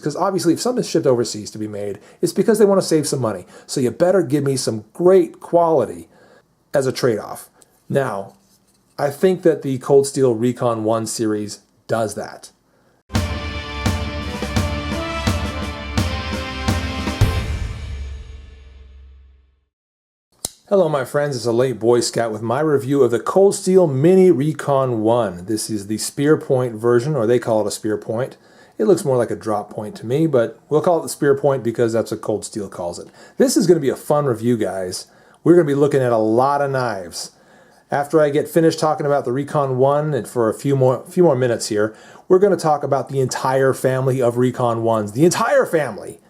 because obviously if something's shipped overseas to be made, it's because they want to save some money. So you better give me some great quality as a trade-off. Now, I think that the Cold Steel Recon 1 series does that. Hello my friends, it's a late Boy Scout with my review of the Cold Steel Mini Recon 1. This is the spear point version, or they call it a spear point. It looks more like a drop point to me, but we'll call it the spear point because that's what Cold Steel calls it. This is going to be a fun review, guys. We're going to be looking at a lot of knives. After I get finished talking about the Recon 1, and for a few more minutes here, we're going to talk about the entire family of Recon 1s. The entire family!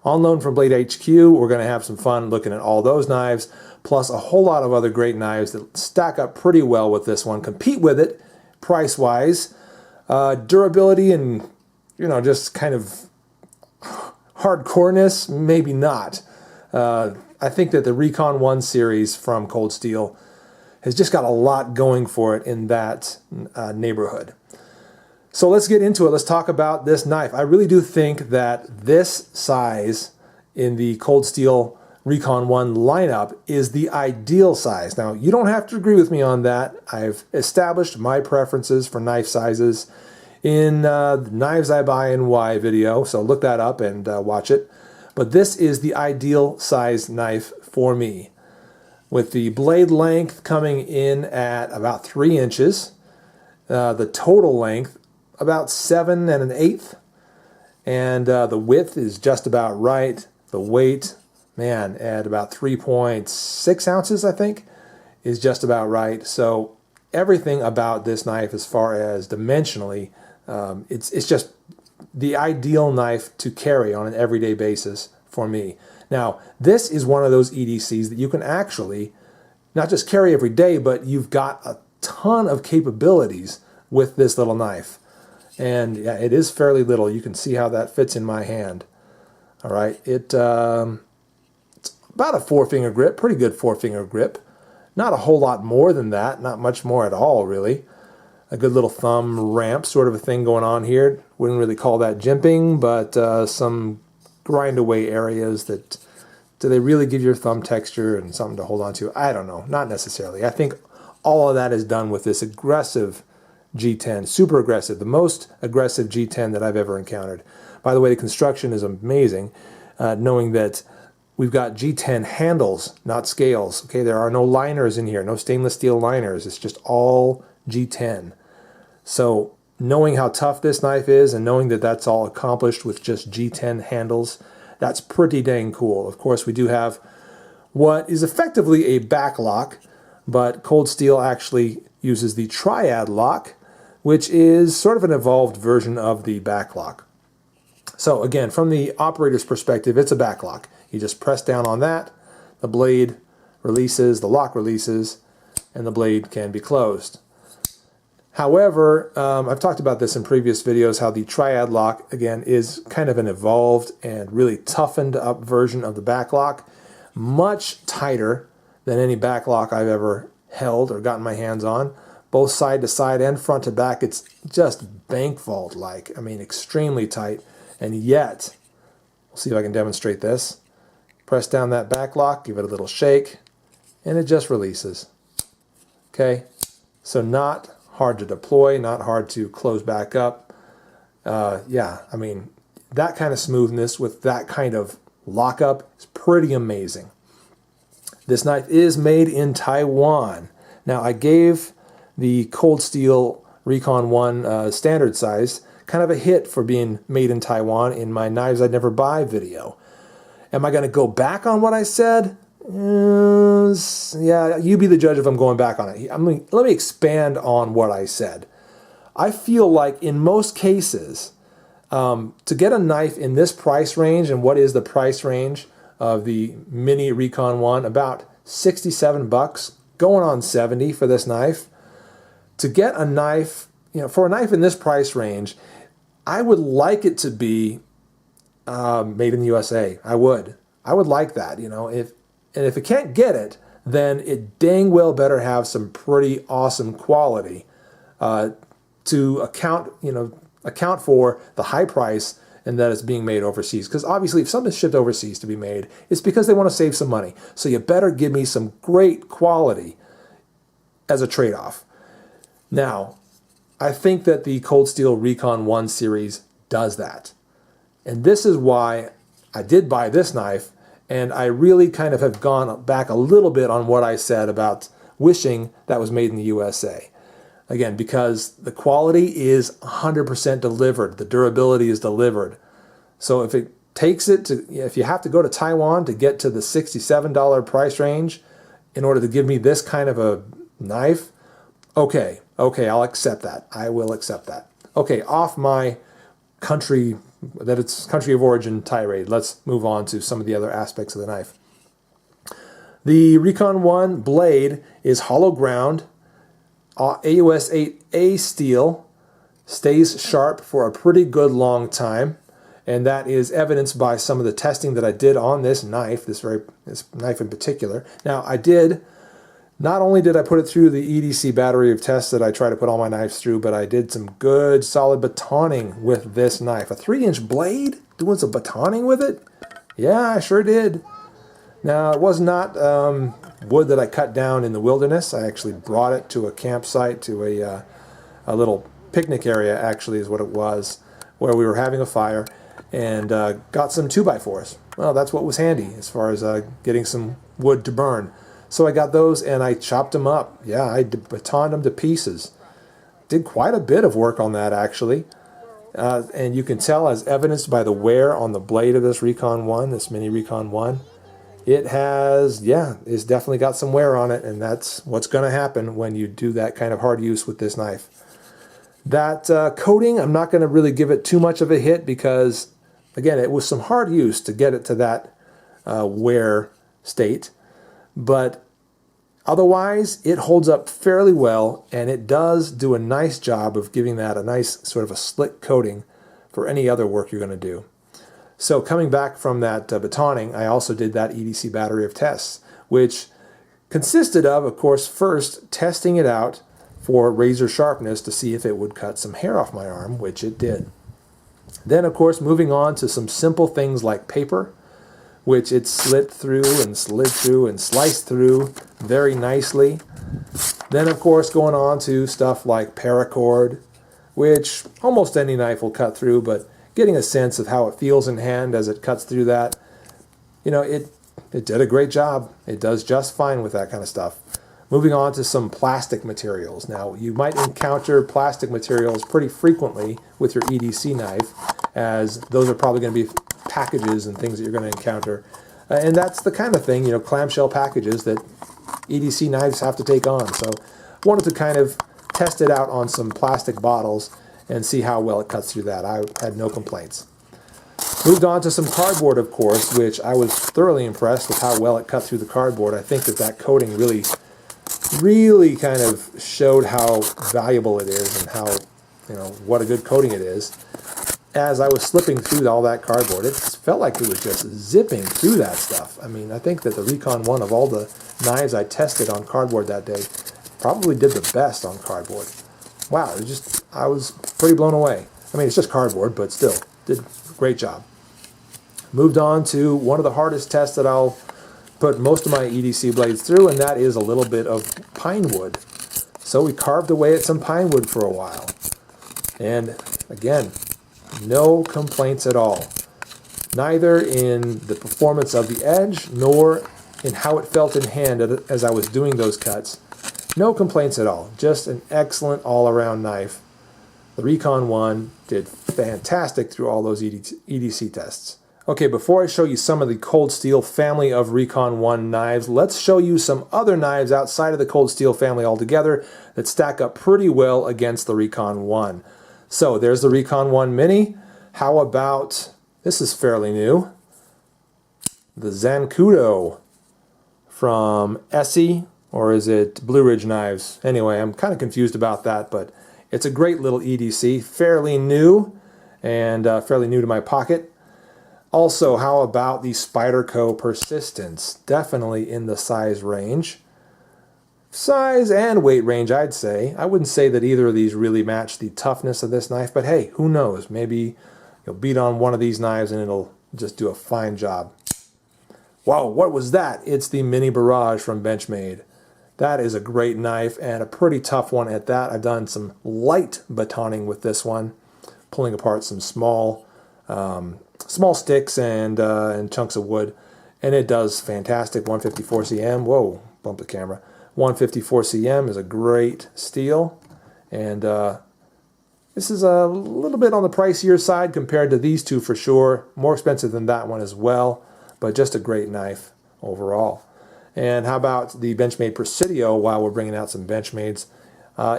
On loan from Blade HQ, we're going to have some fun looking at all those knives, plus a whole lot of other great knives that stack up pretty well with this one, compete with it price-wise, durability and, you know, just kind of hardcoreness, maybe not. I think that the Recon 1 series from Cold Steel has just got a lot going for it in that neighborhood. So let's get into it. Let's talk about this knife. I really do think that this size in the Cold Steel Recon 1 lineup is the ideal size. Now, you don't have to agree with me on that. I've established my preferences for knife sizes in the Knives I Buy and Why video, so look that up and watch it. But this is the ideal size knife for me, with the blade length coming in at about 3 inches, the total length about 7 1/8, and the width is just about right. The weight, man, at about 3.6 ounces, I think, is just about right. So everything about this knife as far as dimensionally, it's just the ideal knife to carry on an everyday basis for me. Now, this is one of those EDCs that you can actually not just carry every day, but you've got a ton of capabilities with this little knife. And yeah, it is fairly little. You can see how that fits in my hand. All right, it's about a 4-finger grip, pretty good 4-finger grip. Not a whole lot more than that, not much more at all, really. A good little thumb ramp sort of a thing going on here. Wouldn't really call that jimping, but some grind away areas that, do they really give your thumb texture and something to hold on to? I don't know, not necessarily. I think all of that is done with this aggressive G10, super aggressive, the most aggressive G10 that I've ever encountered. By the way, the construction is amazing, knowing that we've got G10 handles, not scales. Okay, there are no liners in here, no stainless steel liners. It's just all G10. So knowing how tough this knife is and knowing that that's all accomplished with just G10 handles, that's pretty dang cool. Of course, we do have what is effectively a back lock, but Cold Steel actually uses the triad lock, which is sort of an evolved version of the back lock. So again, from the operator's perspective, it's a back lock. You just press down on that, the blade releases, the lock releases, and the blade can be closed. However, I've talked about this in previous videos, how the triad lock, again, is kind of an evolved and really toughened up version of the back lock. Much tighter than any back lock I've ever held or gotten my hands on. Both side to side and front to back, it's just bank vault-like. I mean, extremely tight. And yet, we'll see if I can demonstrate this. Press down that back lock, give it a little shake, and it just releases. Okay, so not hard to deploy, not hard to close back up. Yeah, I mean, that kind of smoothness with that kind of lockup is pretty amazing. This knife is made in Taiwan. Now, I gave the Cold Steel Recon 1 standard size kind of a hit for being made in Taiwan in my Knives I'd Never Buy video. Am I going to go back on what I said? Yeah, you be the judge if I'm going back on it. Let me expand on what I said. I feel like in most cases, to get a knife in this price range, and what is the price range of the Mini Recon 1, about 67 bucks, going on 70 for this knife. To get a knife, you know, for a knife in this price range, I would like it to be made in the USA. I would like that, you know. If it can't get it, then it dang well better have some pretty awesome quality to account for the high price and that it's being made overseas. Because obviously if something's shipped overseas to be made, it's because they want to save some money. So you better give me some great quality as a trade-off. Now, I think that the Cold Steel Recon 1 series does that. And this is why I did buy this knife, and I really kind of have gone back a little bit on what I said about wishing that was made in the USA. Again, because the quality is 100% delivered. The durability is delivered. So if it takes it to, if you have to go to Taiwan to get to the $67 price range in order to give me this kind of a knife, okay, I'll accept that. I will accept that. Okay, off my country, that it's country of origin tirade. Let's move on to some of the other aspects of the knife. The Recon 1 blade is hollow ground, AUS 8A steel, stays sharp for a pretty good long time, and that is evidenced by some of the testing that I did on this knife, this knife in particular. Now, not only did I put it through the EDC battery of tests that I try to put all my knives through, but I did some good solid batoning with this knife. A 3-inch blade? Doing some batoning with it? Yeah, I sure did. Now, it was not wood that I cut down in the wilderness. I actually brought it to a campsite, to a little picnic area, actually, is what it was, where we were having a fire, and got some 2x4s. Well, that's what was handy as far as getting some wood to burn. So I got those and I chopped them up. Yeah, I batoned them to pieces. Did quite a bit of work on that, actually. And you can tell, as evidenced by the wear on the blade of this Recon 1, this mini Recon 1, it has, it's definitely got some wear on it, and that's what's going to happen when you do that kind of hard use with this knife. That coating, I'm not going to really give it too much of a hit because, again, it was some hard use to get it to that wear state. But otherwise, it holds up fairly well, and it does do a nice job of giving that a nice sort of a slick coating for any other work you're going to do. So coming back from that batoning, I also did that EDC battery of tests, which consisted of course, first testing it out for razor sharpness to see if it would cut some hair off my arm, which it did. Then, of course, moving on to some simple things like paper, which it slit through and slid through and sliced through very nicely. Then, of course, going on to stuff like paracord, which almost any knife will cut through, but getting a sense of how it feels in hand as it cuts through that, it did a great job. It does just fine with that kind of stuff. Moving on to some plastic materials. Now, you might encounter plastic materials pretty frequently with your EDC knife, as those are probably going to be packages and things that you're going to encounter. And that's the kind of thing, clamshell packages that EDC knives have to take on. So I wanted to kind of test it out on some plastic bottles and see how well it cuts through that. I had no complaints. Moved on to some cardboard, of course, which I was thoroughly impressed with how well it cut through the cardboard. I think that coating really kind of showed how valuable it is and how, what a good coating it is. As I was slipping through all that cardboard, it felt like it was just zipping through that stuff. I mean, I think that the Recon 1, of all the knives I tested on cardboard that day, probably did the best on cardboard. Wow, I was pretty blown away. I mean, it's just cardboard, but still, did a great job. Moved on to one of the hardest tests that I'll put most of my EDC blades through, and that is a little bit of pine wood. So we carved away at some pine wood for a while. And again, no complaints at all. Neither in the performance of the edge, nor in how it felt in hand as I was doing those cuts. No complaints at all. Just an excellent all-around knife. The Recon 1 did fantastic through all those EDC tests. Okay, before I show you some of the Cold Steel family of Recon 1 knives, let's show you some other knives outside of the Cold Steel family altogether that stack up pretty well against the Recon 1. So there's the Recon 1 Mini. How about, this is fairly new, the Zancudo from Essie, or is it Blue Ridge Knives? Anyway, I'm kind of confused about that, but it's a great little EDC, fairly new, and fairly new to my pocket. Also, how about the Spyderco Persistence? Definitely in the size range. Size and weight range, I'd say. I wouldn't say that either of these really match the toughness of this knife, but hey, who knows? Maybe, You'll beat on one of these knives and it'll just do a fine job. Wow, what was that? It's the Mini Barrage from Benchmade. That is a great knife and a pretty tough one at that. I've done some light batoning with this one, pulling apart some small sticks and chunks of wood, and it does fantastic. 154 cm. Whoa, bump the camera. 154 cm is a great steel, and this is a little bit on the pricier side compared to these two for sure. More expensive than that one as well, but just a great knife overall. And how about the Benchmade Presidio, while we're bringing out some Benchmades?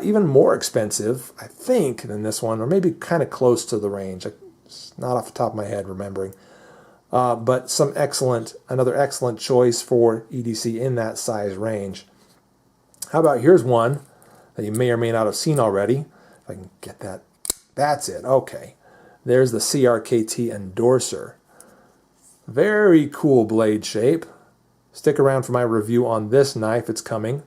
Even more expensive, I think, than this one, or maybe kind of close to the range. It's not off the top of my head remembering. But another excellent choice for EDC in that size range. How about, here's one that you may or may not have seen already. If I can get that. That's it. Okay. There's the CRKT Endorser. Very cool blade shape. Stick around for my review on this knife. It's coming.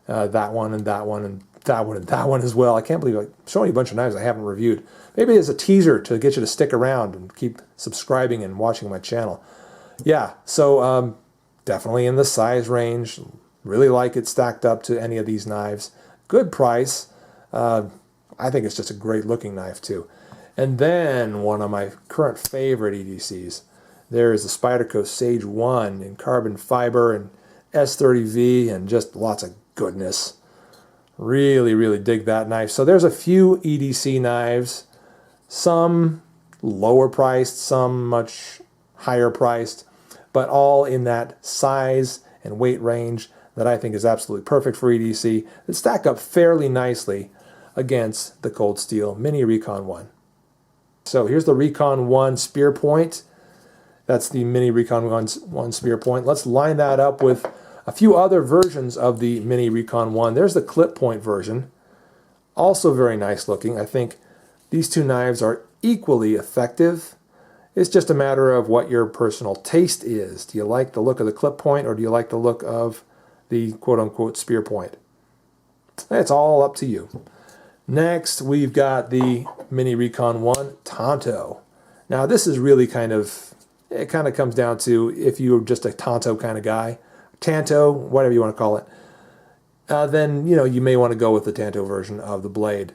That one and that one and that one and that one as well. I can't believe I'm showing you a bunch of knives I haven't reviewed. Maybe as a teaser to get you to stick around and keep subscribing and watching my channel. Yeah, so definitely in the size range. Really like it stacked up to any of these knives. Good price. I think it's just a great looking knife too. And then one of my current favorite EDCs. There is the Spyderco Sage 1 in carbon fiber and S30V and just lots of goodness. Really, really dig that knife. So there's a few EDC knives, some lower priced, some much higher priced, but all in that size and weight range that I think is absolutely perfect for EDC, that stack up fairly nicely against the Cold Steel Mini Recon 1. So here's the Recon 1 spear point. That's the Mini Recon 1 spear point. Let's line that up with a few other versions of the Mini Recon 1. There's the clip point version. Also very nice looking. I think these two knives are equally effective. It's just a matter of what your personal taste is. Do you like the look of the clip point, or do you like the look of the quote-unquote spear point? It's all up to you. Next, we've got the Mini Recon 1 Tonto. Now this is really it kind of comes down to if you're just a Tonto kind of guy, Tanto, whatever you want to call it, then you may want to go with the Tanto version of the blade.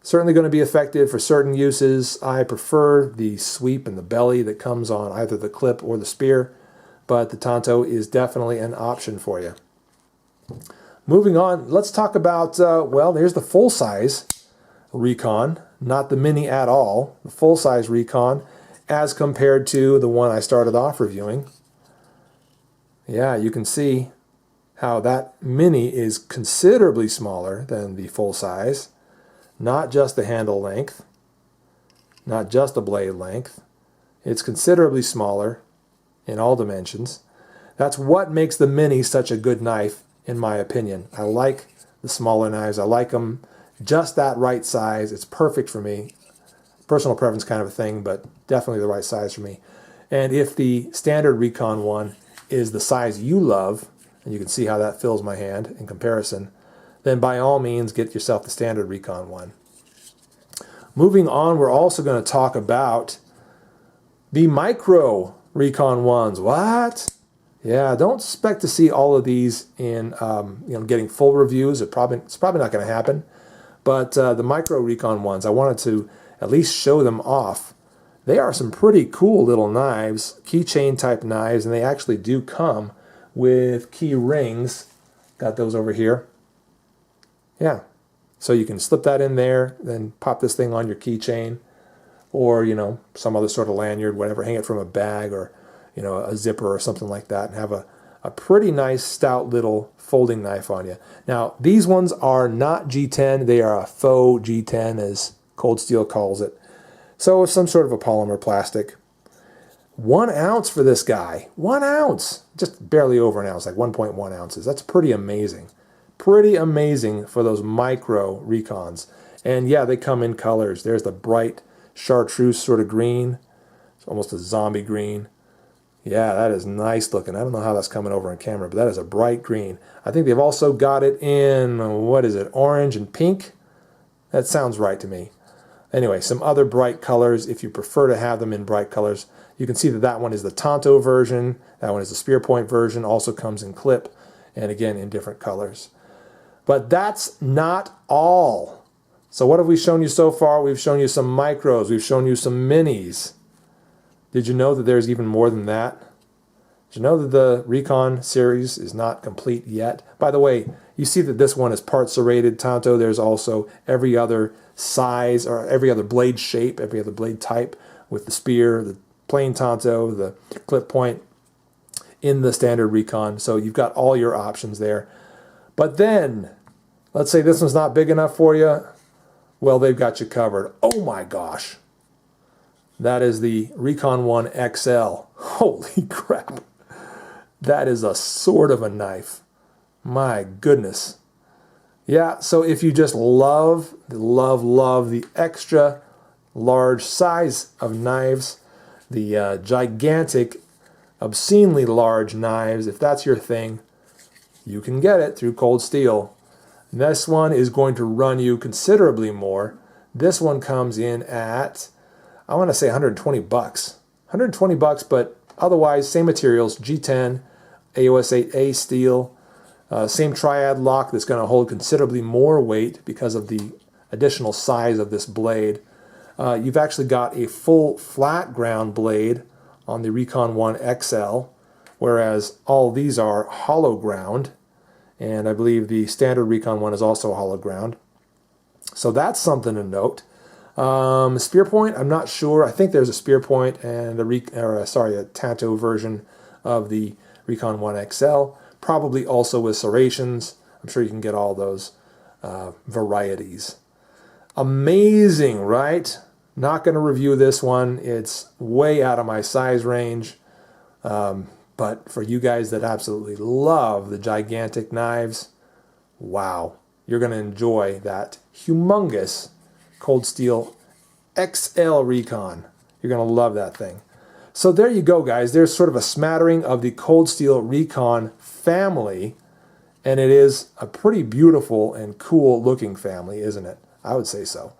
Certainly going to be effective for certain uses. I prefer the sweep and the belly that comes on either the clip or the spear, but the Tonto is definitely an option for you. Moving on, let's talk about, well, there's the full-size Recon, not the Mini at all, the full-size Recon, as compared to the one I started off reviewing. Yeah, you can see how that Mini is considerably smaller than the full-size. Not just the handle length, not just the blade length. It's considerably smaller in all dimensions. That's what makes the Mini such a good knife, in my opinion. I like the smaller knives. I like them just that right size. It's perfect for me. Personal preference kind of a thing, but definitely the right size for me. And if the standard Recon 1 is the size you love, and you can see how that fills my hand in comparison, then by all means get yourself the standard Recon 1. Moving on, we're also going to talk about the micro Recon 1s. What? Yeah, don't expect to see all of these in getting full reviews. It's probably not going to happen. But the micro Recon 1s, I wanted to at least show them off. They are some pretty cool little knives, keychain type knives, and they actually do come with key rings. Got those over here. Yeah, so you can slip that in there, then pop this thing on your keychain, or some other sort of lanyard, whatever. Hang it from a bag or a zipper or something like that, and have a pretty nice stout little folding knife on you. Now these ones are not G10; they are a faux G10, as Cold Steel calls it. So it's some sort of a polymer plastic. 1 ounce for this guy. 1 ounce, just barely over an ounce, like 1.1 ounces. That's pretty amazing. Pretty amazing for those micro Recons. And yeah, they come in colors. There's the bright chartreuse sort of green. It's almost a zombie green. Yeah, that is nice looking. I don't know how that's coming over on camera, but that is a bright green. I think they've also got it in, what is it, orange and pink? That sounds right to me. Anyway, some other bright colors, if you prefer to have them in bright colors. You can see that that one is the Tonto version, that one is the spear point version, also comes in clip, and again in different colors. But that's not all. So what have we shown you so far? We've shown you some micros, we've shown you some minis. Did you know that there's even more than that? Did you know that the Recon series is not complete yet? By the way, you see that this one is part serrated Tonto. There's also every other size or every other blade shape, every other blade type with the spear, the plain Tonto, the clip point in the standard Recon. So you've got all your options there. But then, let's say this one's not big enough for you. Well, they've got you covered. Oh my gosh. That is the Recon 1 XL. Holy crap. That is a sort of a knife. My goodness. Yeah, so if you just love the extra large size of knives, the gigantic, obscenely large knives, if that's your thing, you can get it through Cold Steel. This one is going to run you considerably more. This one comes in at, I want to say 120 bucks. 120 bucks, but otherwise same materials, G10, AOS 8A steel, same triad lock that's going to hold considerably more weight because of the additional size of this blade. You've actually got a full flat ground blade on the Recon 1 XL, whereas all these are hollow ground, and I believe the standard Recon 1 is also hollow ground. So that's something to note. Spear point, I'm not sure. I think there's a spear point and a Tonto version of the Recon 1 XL, probably also with serrations. I'm sure you can get all those varieties. Amazing, right? Not going to review this one. It's way out of my size range. But for you guys that absolutely love the gigantic knives, wow, you're going to enjoy that humongous Cold Steel XL Recon. You're going to love that thing. So there you go, guys. There's sort of a smattering of the Cold Steel Recon family, and it is a pretty beautiful and cool looking family, isn't it? I would say so.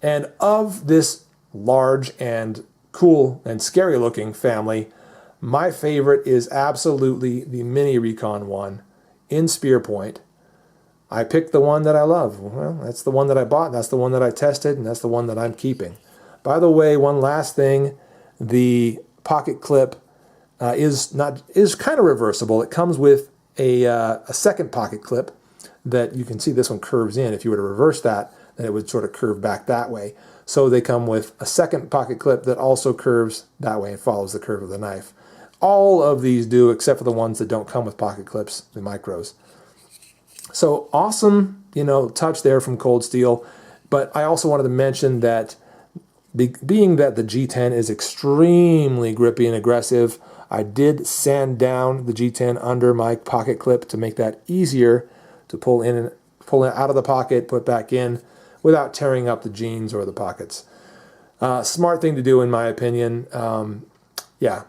And of this large and cool and scary looking family, my favorite is absolutely the Mini Recon 1 in spear point. I picked the one that I love. Well, that's the one that I bought, that's the one that I tested, and that's the one that I'm keeping. By the way, one last thing, the pocket clip is kind of reversible. It comes with a second pocket clip that you can see this one curves in. If you were to reverse that, then it would sort of curve back that way. So they come with a second pocket clip that also curves that way and follows the curve of the knife. All of these do, except for the ones that don't come with pocket clips, the micros. So awesome, touch there from Cold Steel. But I also wanted to mention that being that the G10 is extremely grippy and aggressive, I did sand down the G10 under my pocket clip to make that easier to pull it out of the pocket, put back in, without tearing up the jeans or the pockets. Smart thing to do, in my opinion. Yeah,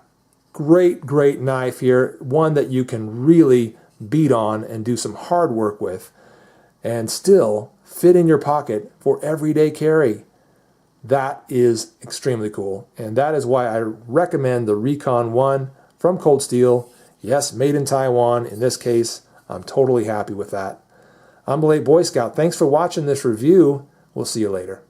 great knife here. One that you can really beat on and do some hard work with and still fit in your pocket for everyday carry. That is extremely cool, and that is why I recommend the Recon 1 from Cold Steel. Yes, made in Taiwan. In this case, I'm totally happy with that. I'm the Late Boy Scout. Thanks for watching this review. We'll see you later.